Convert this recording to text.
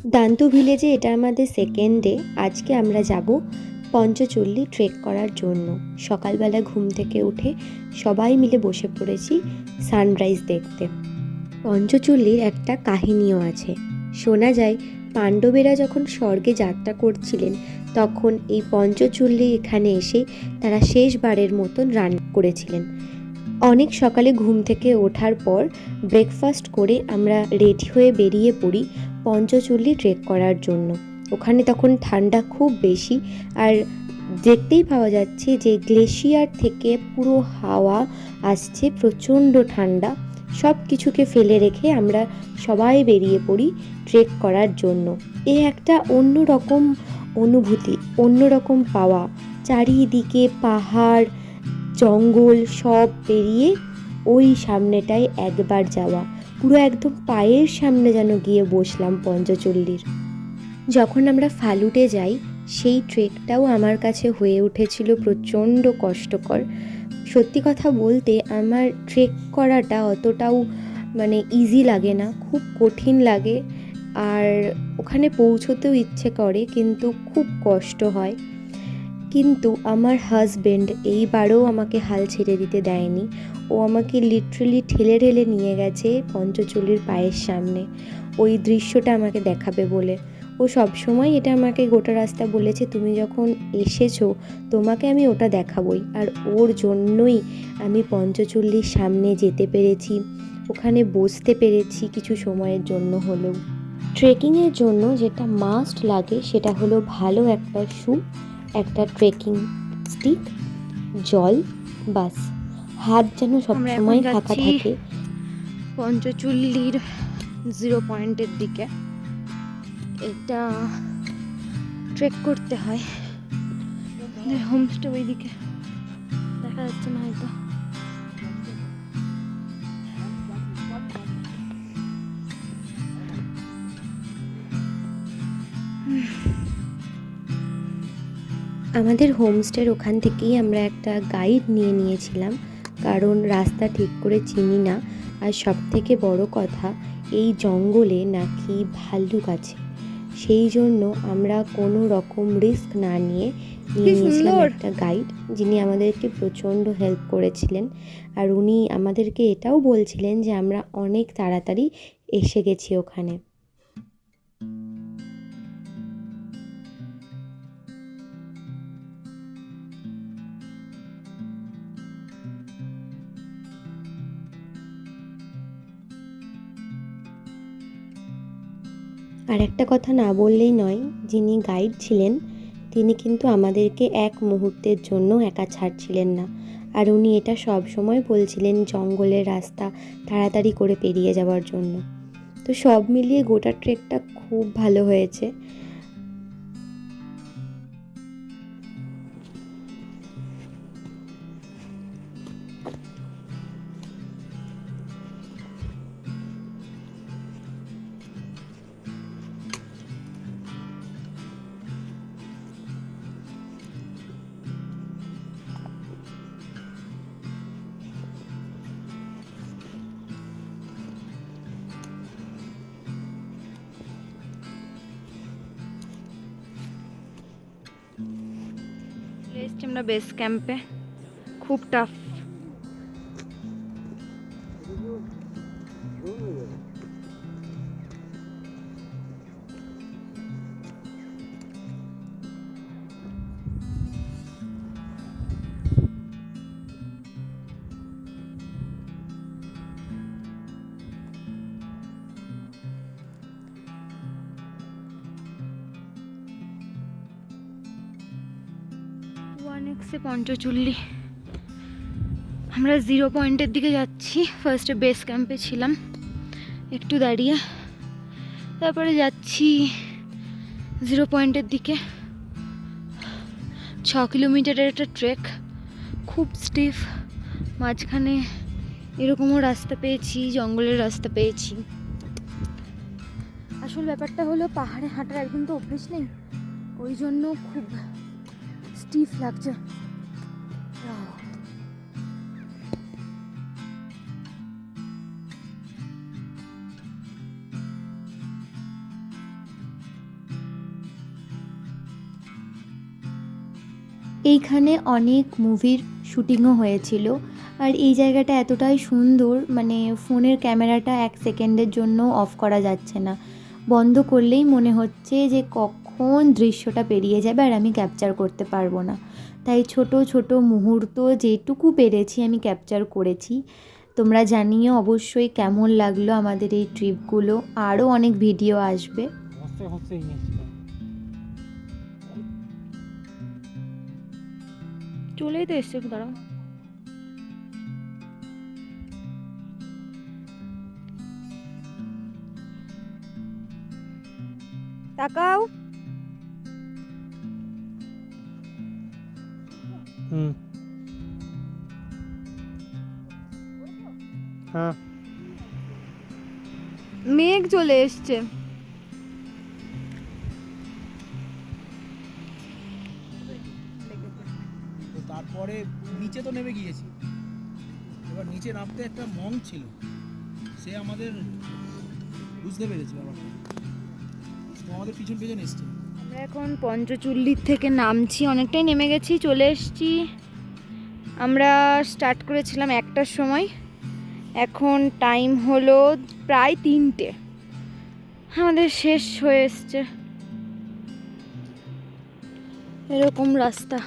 দান্তু ভিলেজে এটা আমাদের second day. আজকে আমরা যাব পঞ্চচল্লী ট্রেক করার জন্য। সকালবেলা ঘুম থেকে উঠে সবাই মিলে বসে পড়েছি সানরাইজ দেখতে। পঞ্চচল্লীর একটা কাহিনীও আছে। শোনা যায় পাণ্ডবেরা যখন স্বর্গে যাত্রা করছিলেন তখন এই পঞ্চচল্লী এখানে এসে তারা শেষবারের মতন রান করেছিলেন। অনেক সকালে ঘুম থেকে ওঠার পর ব্রেকফাস্ট করে আমরা রেডি হয়ে বেরিয়ে পড়ি পঞ্চচল্লী ট্রেক করার জন্য। ওখানে তখন ঠান্ডা খুব বেশি, আর দেখতেই পাওয়া যাচ্ছে যে গ্লেশিয়ার থেকে পুরো হাওয়া আসছে, প্রচণ্ড ঠান্ডা। সব কিছুকে ফেলে রেখে আমরা সবাই বেরিয়ে পড়ি ট্রেক করার জন্য। এ একটা অন্যরকম অনুভূতি, অন্যরকম পাওয়া। চারিদিকে পাহাড় জঙ্গল সব পেরিয়ে ওই সামনেটায় একবার যাওয়া, পুরো একদম পায়ের সামনে যেন গিয়ে বসলাম পঞ্চচল্লীর। যখন আমরা ফালুটে যাই সেই ট্রেকটাও আমার কাছে হয়ে উঠেছিল প্রচণ্ড কষ্টকর। সত্যি কথা বলতে আমার ট্রেক করাটা অতটাও ইজি লাগে না, খুব কঠিন লাগে। আর ওখানে পৌঁছতেও ইচ্ছে করে কিন্তু খুব কষ্ট হয়। কিন্তু আমার হাজব্যান্ড এইবারও আমাকে হাল ছেড়ে দিতে দেয়নি। ও আমাকে লিটারালি ঠেলে ঠেলে নিয়ে গেছে পঞ্চচল্লীর পায়ের সামনে ওই দৃশ্যটা আমাকে দেখাবে বলে। ও সবসময় এটা আমাকে গোটা রাস্তা বলেছে, তুমি যখন এসেছো তোমাকে আমি ওটা দেখাবই। আর ওর জন্যই আমি পঞ্চচল্লীর সামনে যেতে পেরেছি, ওখানে বসতে পেরেছি কিছু সময়ের জন্য হলেও। ট্রেকিংয়ের জন্য যেটা মাস্ট লাগে সেটা হলো ভালো একটা শু, একটা ট্রেকিং স্টিক, জল, বাস। হাত যেন সবসময় ফাঁকা থাকে। পঞ্চচল্লীর 0 পয়েন্টের দিকে এটা ট্রেক করতে হয়। হোমস্টে ওইদিকে দেখা যাচ্ছে না হয়তো। আমাদের হোমস্টের ওখান থেকেই আমরা একটা গাইড নিয়েছিলাম, কারণ রাস্তা ঠিক করে চিনি না। আর সবথেকে বড় কথা, এই জঙ্গলে নাকি ভাল্লুক আছে, সেই জন্য আমরা কোনো রকম রিস্ক না নিয়ে নিয়েছিলাম একটা গাইড, যিনি আমাদেরকে প্রচণ্ড হেল্প করেছিলেন। আর উনি আমাদেরকে এটাও বলছিলেন যে আমরা অনেক তাড়াতাড়ি এসে গেছি ওখানে। আর একটা কথা না বললেই নয়, যিনি গাইড ছিলেন তিনি কিন্তু আমাদেরকে এক মুহূর্তের জন্য একা ছাড়ছিলেন না। আর উনি এটা সব সময় বলছিলেন জঙ্গলের রাস্তা তাড়াতাড়ি করে পেরিয়ে যাওয়ার জন্য। তো সব মিলিয়ে গোটা ট্রেকটা খুব ভালো হয়েছে। এসছি আমরা বেস ক্যাম্পে। খুব টাফ। পঞ্চচল্লী আমরা 0 পয়েন্টের দিকে যাচ্ছি। ফার্স্টে বেস ক্যাম্পে ছিলাম একটু দাঁড়িয়ে, তারপরে যাচ্ছি 0 পয়েন্টের দিকে। 6 কিলোমিটারের একটা ট্রেক, খুব স্টিফ। মাঝখানে এরকমও রাস্তা পেয়েছি, জঙ্গলের রাস্তা পেয়েছি। আসল ব্যাপারটা হলো পাহাড়ে হাঁটার একদম তো অভ্যেস নেই, ওই জন্য খুব স্টিফ লাগছে। এইখানে অনেক মুভির শুটিংও হয়েছিল। আর এই জায়গাটা এতটাই সুন্দর, মানে ফোনের ক্যামেরাটা 1 সেকেন্ডের জন্য অফ করা যাচ্ছে না, বন্ধ করলেই মনে হচ্ছে যে কখন দৃশ্যটা পেরিয়ে যাবে আর আমি ক্যাপচার করতে পারবো না। তাই ছোট ছোট মুহূর্ত যেটুকু পেরেছি আমি ক্যাপচার করেছি। তোমরা জানিও অবশ্যই কেমন লাগলো আমাদের এই ট্রিপগুলো। আরও অনেক ভিডিও আসবে। চলেই তো এসছে, দাঁড়াও। তাকাও। হ্যাঁ, মেঘ চলে এসছে। তো তারপরে নিচে তো নেমে গিয়েছি। এবার নিচে নামতে একটা মঙ্ক ছিল, সে আমাদের বুঝতে পেরেছে ব্যাপারটা, তো আমাদের পিছন পিছন এসছে। আমরা এখন পঞ্চচুল্লির থেকে নামছি, অনেকটাই নেমে গেছি, চলে এসেছি। আমরা স্টার্ট করেছিলাম 1টার সময়, এখন টাইম হলো প্রায় 3টে, আমাদের শেষ হয়ে এসছে। এরকম রাস্তা।